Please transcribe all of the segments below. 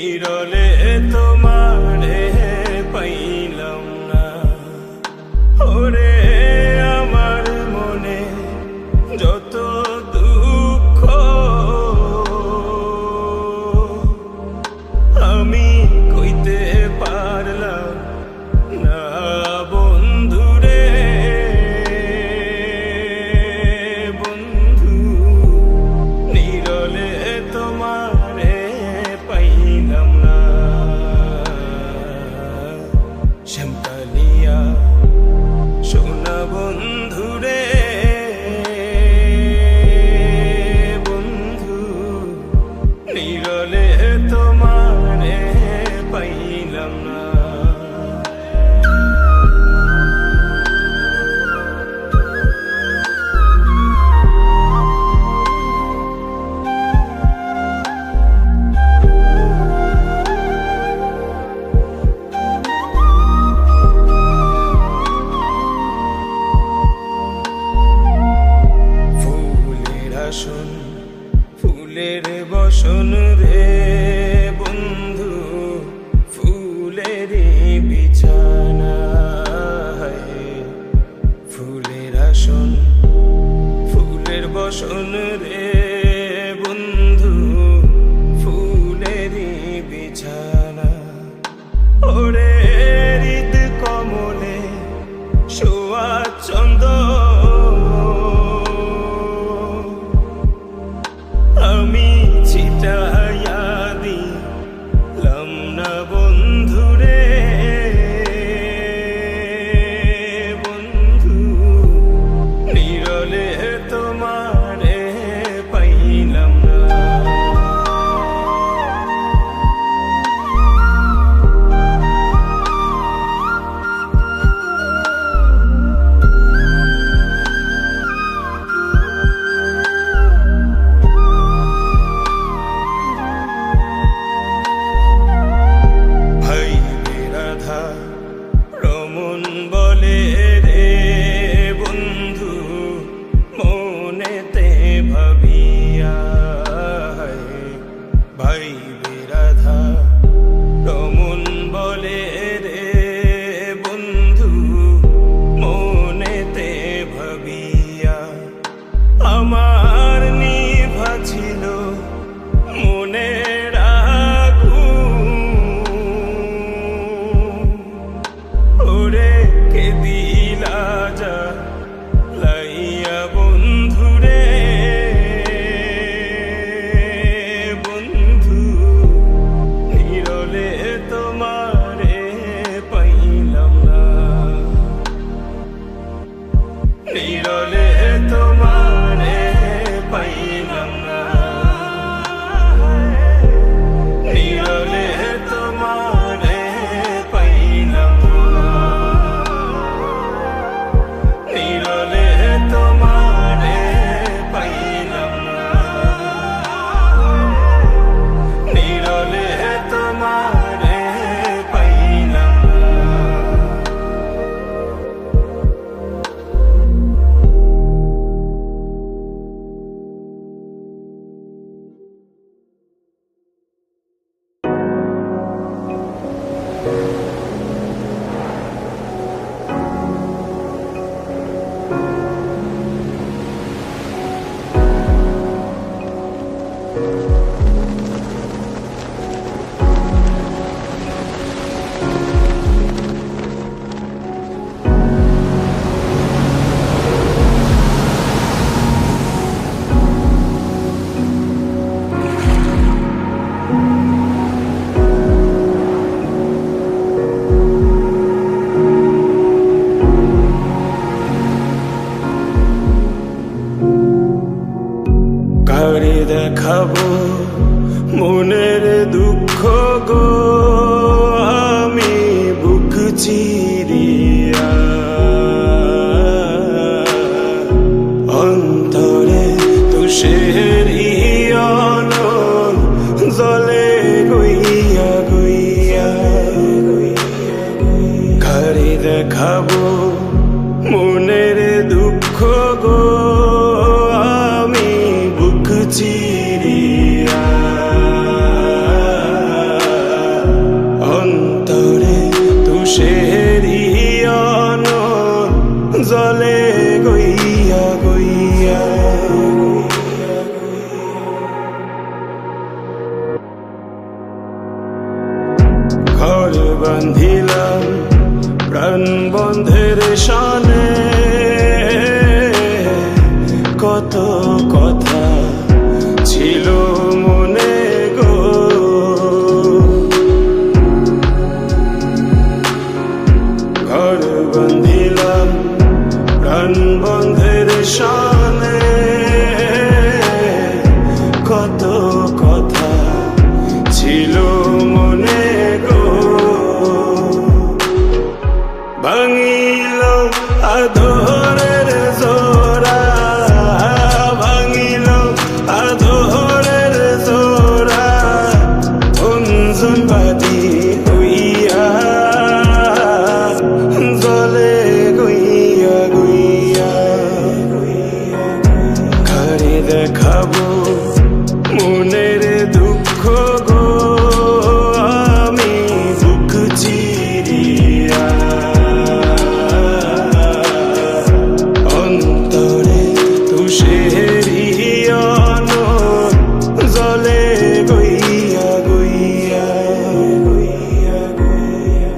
নিরলে তোমারে পাইলাম না। ওরে আমার মনে যত দুঃখ আমি কইতে পারলাম না বন্ধুরে। বন্ধু নিরলে তোমারে পাইলাম না। শ্যামকালিয়া সোনা বন্ধুরে, বন্ধু নিরলে তোমারে পাইলাম না। ফুলের বসন রে বন্ধু, ফুলের বিছানা। ফুলের আসন ফুলের বসন রে বন্ধু, ফুলের বিছানা। ওরে হৃদ কমলে শোয়া চন্দ আমি ছিটাইয়া দিলাম না বন্ধুরে। বন্ধু নিরলে তোমারে পাইলাম না। রমন বলে রে বন্ধু মনেতে ভাবিয়া। ভাই বিরাধা রমন বলে রে বন্ধু মনেতে ভাবিয়া। আমার নিভা ছিল মনের আগুন, ওরে কে দিলা যা লাইয়া বন্ধুরে। বন্ধু নিরলে তোমারে পাইলাম না। নিরলে তোমারে পাইলাম না। নিরলে তোমারে পাইলাম না। নিরলে তোমারে পাইলাম না। নিরলে তোমারে পাইলাম না। কারে দেখাবো মনের দুঃখ গো আমি বুক চিরিয়া। অন্তরে তুষের জলে গইয়া গইয়া। কারে দেখাবো মনের দুঃখ গো আমি বুক চিরিয়া। বান্ধিলাম প্রাণ বন্ধের শানে, কত কথা ছিল মনে গো। ঘর বান্ধিলাম প্রাণ বন্ধের শানে, কত কথা ছিল মনে গো। ভাঙিল আদরের জোড়া, ভাঙিল আদরের জোড়া, অঞ্জনবাদী হইয়া জলে গইয়া গইয়া। কারে দেখাবো মনের দুঃখ গো, আমি বুক চিরিয়া। অন্তরে তুষেরিয়ন জলে গইয়া গইয়া গইয়া গইয়া।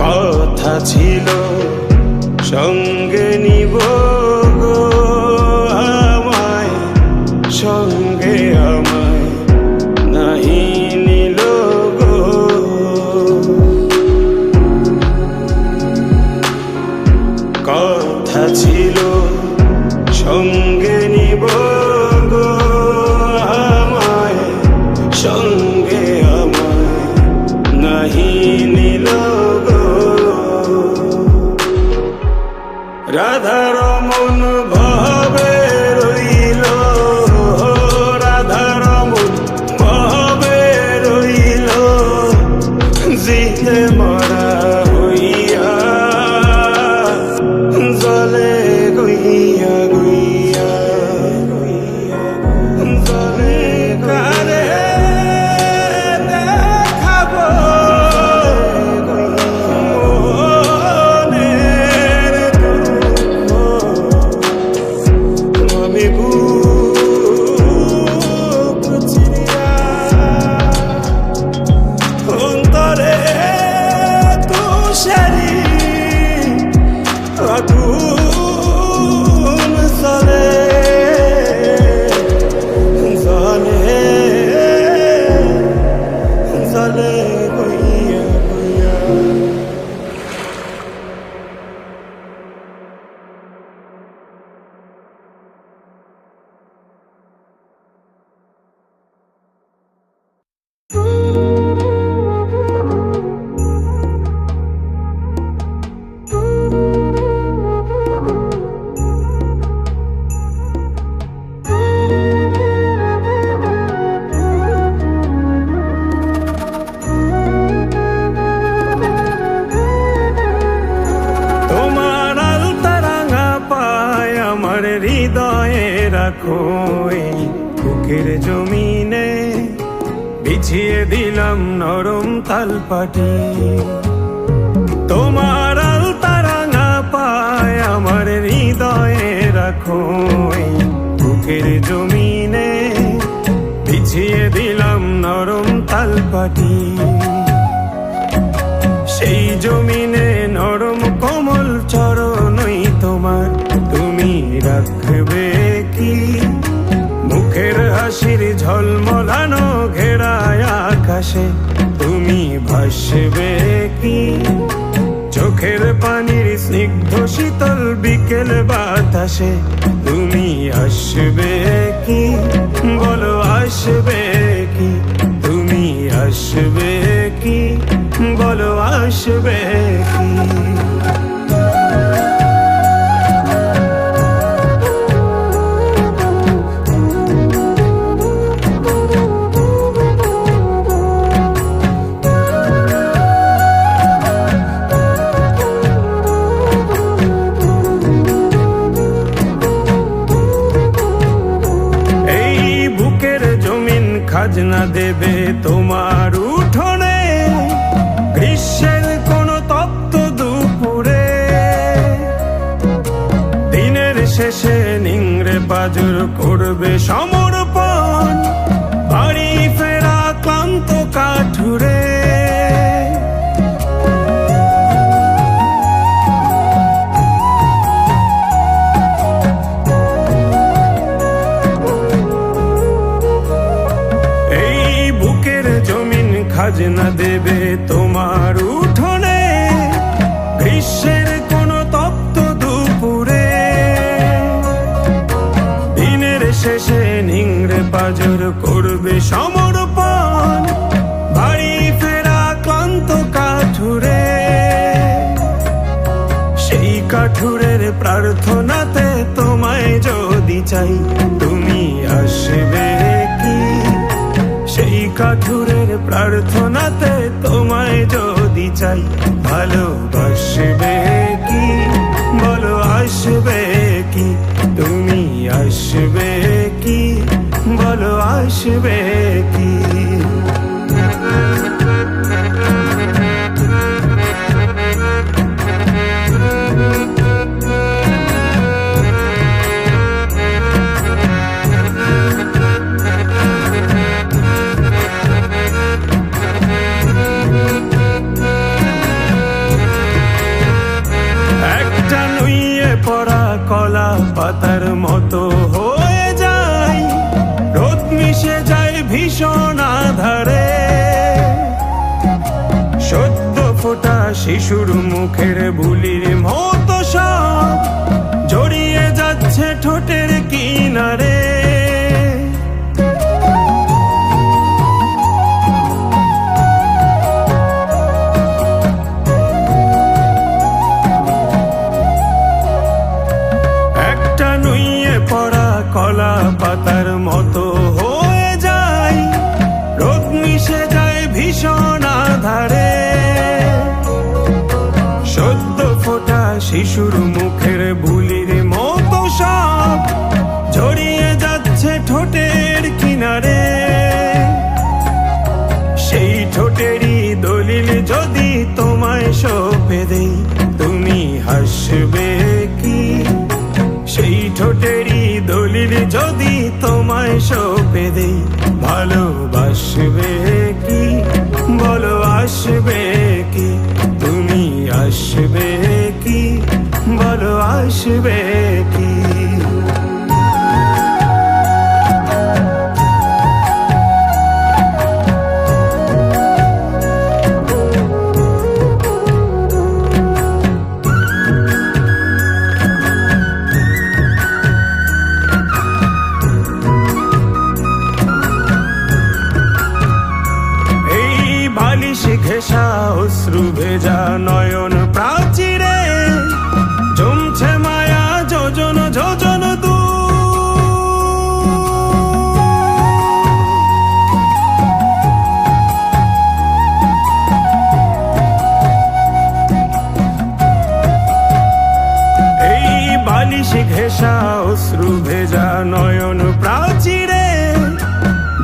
কথা ছিল সঙ্গে নিব গো আমায়, সঙ্গে আমায় নাহি নিল গো। কথা ছিল সঙ্গে নিব গো আমায়, সঙ্গে আমায় নাহি নিল গো। রাধার মন ভাবে রইল, রাধার মন ভাবে রইল, জিতে মরা হইয়া জলে গইয়া গইয়া গইয়া। জলে কারে দেখাবো মনের দুঃখ, আমি বুক চিরিয়া। অন্তরে তুষারি আগুন জ্বলে, জ্বলে জ্বলে গইয়া গইয়া। তোমার আলতারাঙা পায় আমার হৃদয়ে রাখো, এই বুকের জমিনে বিছিয়ে দিলাম নরম তালপাটি। তোমার আলতারাঙা পায় আমার হৃদয়ে রাখো, এই বুকের জমিনে বিছিয়ে দিলাম নরম তালপাটি। সেই জমিনে নরম কোমল চরণই তোমার, তুমি রাখবে কি মুখের হাসির ঝলমলানো ঘেরায় আকাশে, তুমি ভাসবে কি চোখের পানির স্নিগ্ধ শীতল বিকেল বাতাসে, তুমি আসবে কি বলো আসবে কি, তুমি আসবে কি বলো আসবে কি। পাজর করবে সমর্পণ, বাড়ি ফেরা ক্লান্ত কাঠুরে। এই বুকের জমিন খাজনা দেবে তোমার উঠোনে, গ্রীষ্মের কোনো তপ্ত দুপুরে। দিনের শেষে নিংড়ে পাজর করবে সমর্পণ, বাড়ি ফেরা ক্লান্ত কাঠুরে। সেই কাঠুরের প্রার্থনাতে তোমায় যদি চাই, তুমি আসবে কি? সেই কাঠুরের প্রার্থনাতে তোমায় যদি চাই, ভালোবাসবে কি? বলো আসবে কি? তুমি আসবে কি? বলো আসবে কি? পরা কলা পাতার মতো হয়ে যায়, রোদ মিশে যায় ভীষণ আধারে। সদ্য ফোটা শিশুর মুখের বুলির মতো সব জড়িয়ে যাচ্ছে ঠোঁটের কিনারে। পড়া কলা পাতার মতো হয়ে যায়, রোদ মিশে যায় ভীষণ আধারে। সদ্য ফোটা শিশুর মুখের বুলির মতো সব জড়িয়ে যাচ্ছে ঠোঁটের কিনারে। সেই ঠোঁটেরই দলিল যদি তোমায় সঁপে দেই, তুমি হাসবে কি? সেই ঠোঁটেরই দলিল যদি তোমায় সঁপে দেই, ভালোবাসবে কি? বলো আসবে কি? তুমি আসবে কি? বলো আসবে কি? ঘেঁষা অশ্রু ভেজা নয়ন প্রাচীরে জমছে মায়া যোজন যোজন দূর। এই বালিশ ঘেঁষা অশ্রু ভেজা নয়ন প্রাচীরে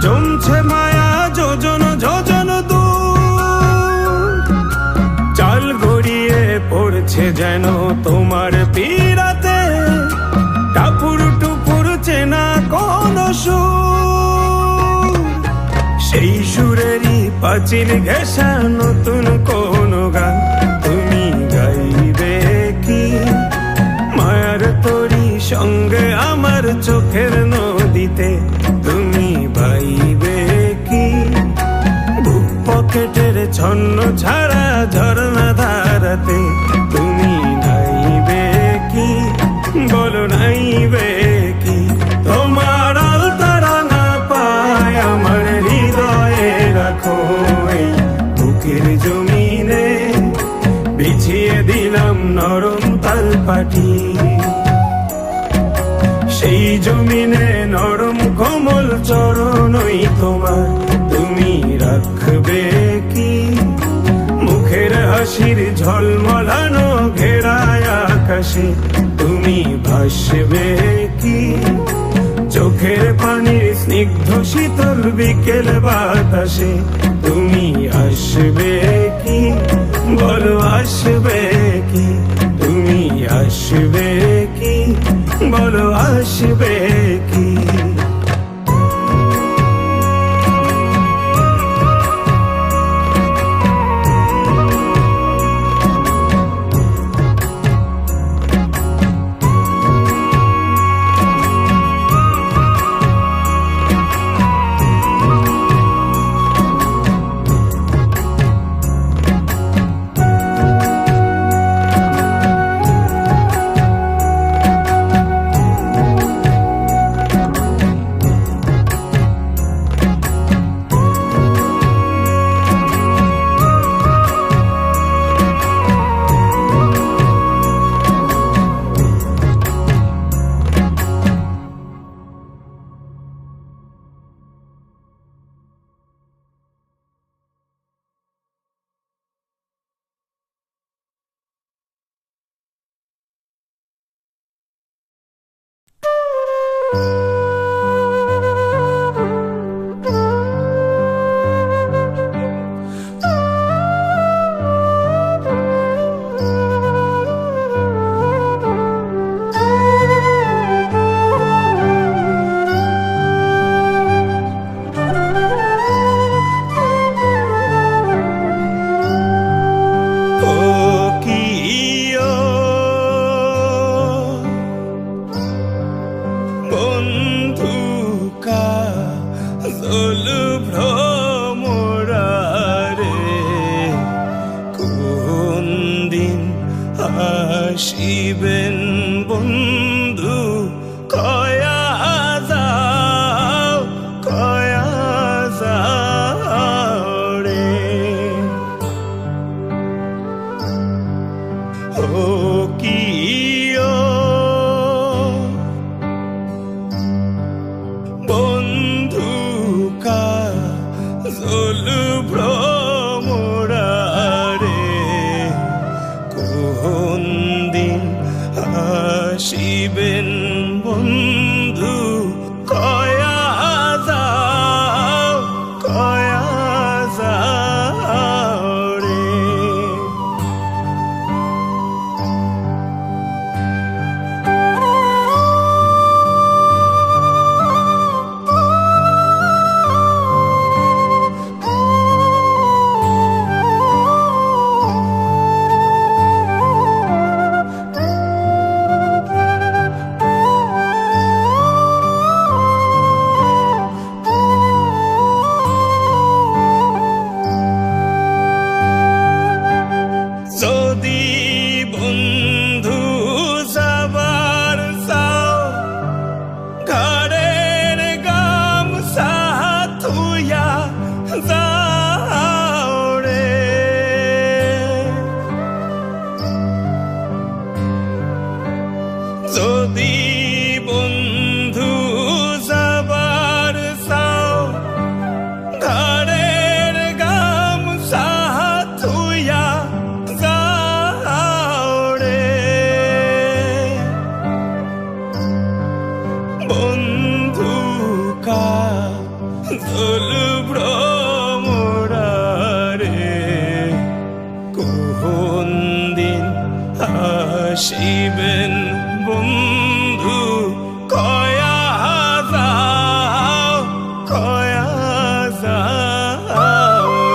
জমছে মায়া যোজন যোজন দূর। চাল গড়িয়ে পড়ছে যেন তোমার পীড়াতে, টাপুর টুপুর চেনা কোন সুর। সেই সুরেরই পাঁচিল ঘেঁষা নতুন কোন গান তুমি গাইবে কি? মায়ার তরি সঙ্গে আমার চোখের নদীতে তুমি বাইবে কি? বুক পকেটের ছন্ন ছাড়া ঝর্ণা ধারাতে তুমি নাইবে কি? বলো নাইবে কি? তোমার আলতারা না পায় আমার হৃদয়ে রাখো, এই বুকের জমিনে বিছিয়ে দিলাম নরম তালপাটি। সেই জমিনে নরম কোমল চরণই তোমার, তুমি রাখবে কি? মুখের হাসির ঝলমলানো ঘেরায় আকাশে তুমি ভাসবে কি? চোখের পানির স্নিগ্ধ শীতল বিকেল বাতাসে তুমি আসবে কি? বলো আসবে কি? তুমি আসবে কি? বলো আসবে আসিবেন বন্ধু কয়া যাও রে ও কিও বন্ধু কাজল ভ্রমরারে কোন দিন আসিবেন বন্ধু কয়া যাও রে যদি বন্ধু যাবার চাও ঘরের গামছা থুইয়া যাও রে যদি বন্ধু যাবার চাও ঘরের গামছা থুইয়া বন্ধু কাজল ভ্রমরারে কোন দিন আসিবেন বন্ধু কয়া যাও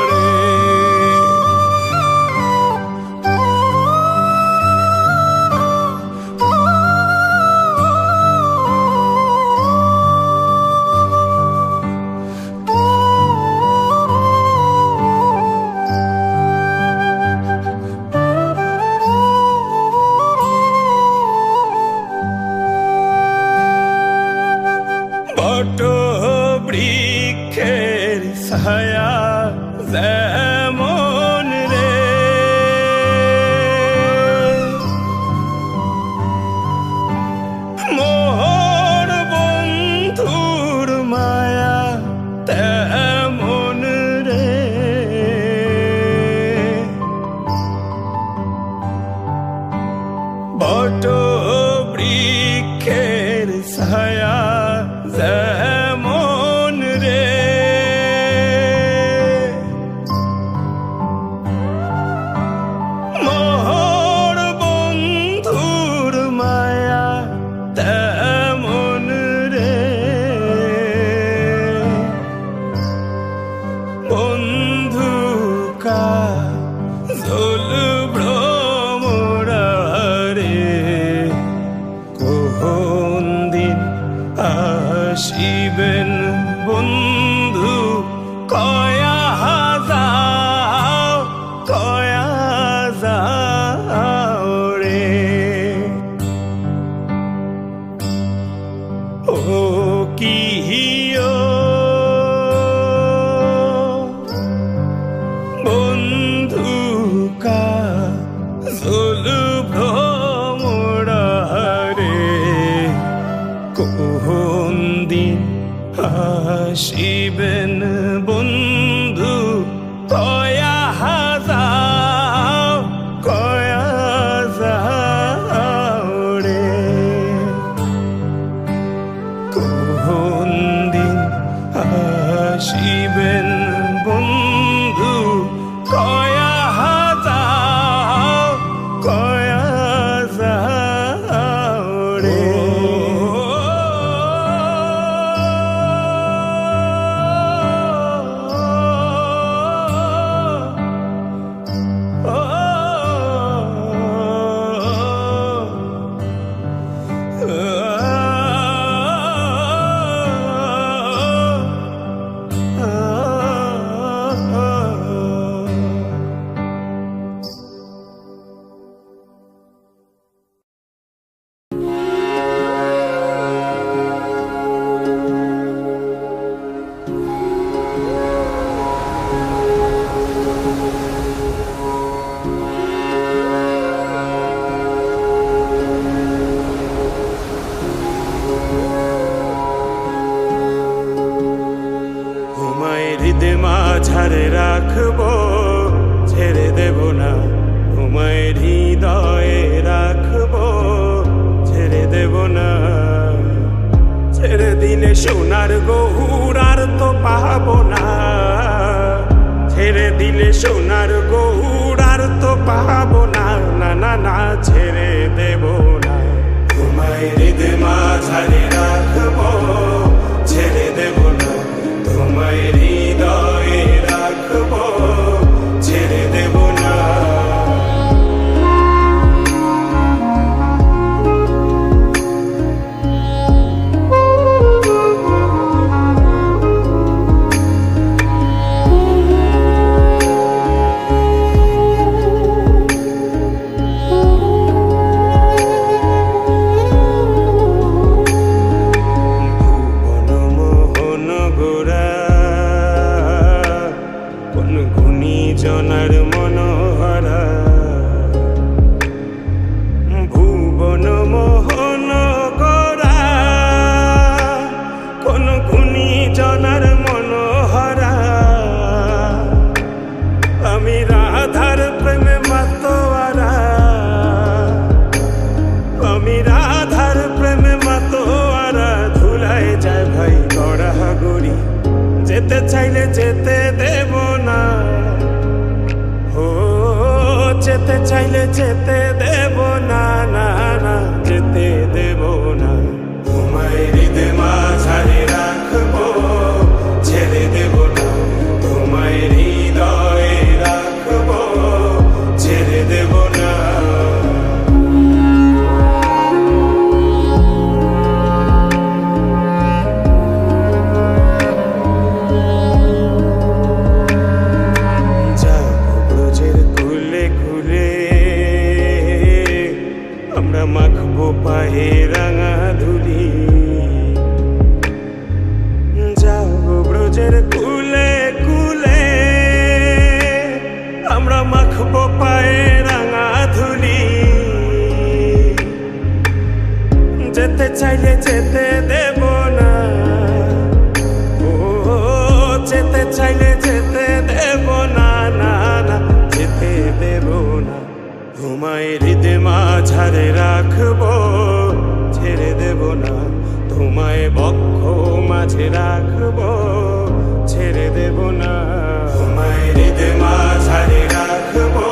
রে বট বৃক্ষের ছায়া যেমন রে মোর বন্ধুর মায়া তেমন রে বট বৃক্ষের ছায়া যেমন রে মোর বন্ধুর মায়া তেমন রে বন্ধু কাজল ভ্রমরারে কোন দিন আসিবেন বন্ধু কয়া যাও রে ও কিও বন্ধু কাজল ভ্রমরারে কোন দিন আসিবেন বন্ধু কয়া যাও রে সোনার গৌর আর তো পাবো না, ছেড়ে দিলে সোনার গৌর আর তো পাবো না, না না না ছেড়ে দেব না। তোমায় হৃদয় মাঝারে রাখবো, ছেড়ে দেব না, তোমায় হৃদয়ে রাখবো, ছেড়ে দেব না। জনার মনোহরা ভুবন মোহন গোরা, কোন গুণী জনার মনোহরা। আমি রাধার প্রেমে মাতোয়ারা, আমি রাধার প্রেমে মাতোয়ারা। ধুলায় যায় ভাই গড়াগড়ি, যেতে চাইলে যেতে দেব না, যেতে চাইলে যেতে দেব না, না না যেতে দেব না। তোমায় হৃদয় মাঝারে রাখবো, ছেড়ে দেব না, তোমায় হৃদয়ে রাখবো, ছেড়ে দেব না। আমরা মাখবো পায়ে রাঙা ধুলি, যাবো ব্রজের কুলে কুলে, আমরা মাখবো পায়ে রাঙা ধুলি। যেতে চাইলে যেতে দেব না, ও যেতে চাইলে যেতে দেব না, না না যেতে দেব না। তোমায় হৃদয় মাঝারে রাখবো, ছেড়ে দেব না, তোমায় বক্ষ মাঝে রাখবো, ছেড়ে দেব না। তোমায় হৃদয় মাঝারে রাখবো,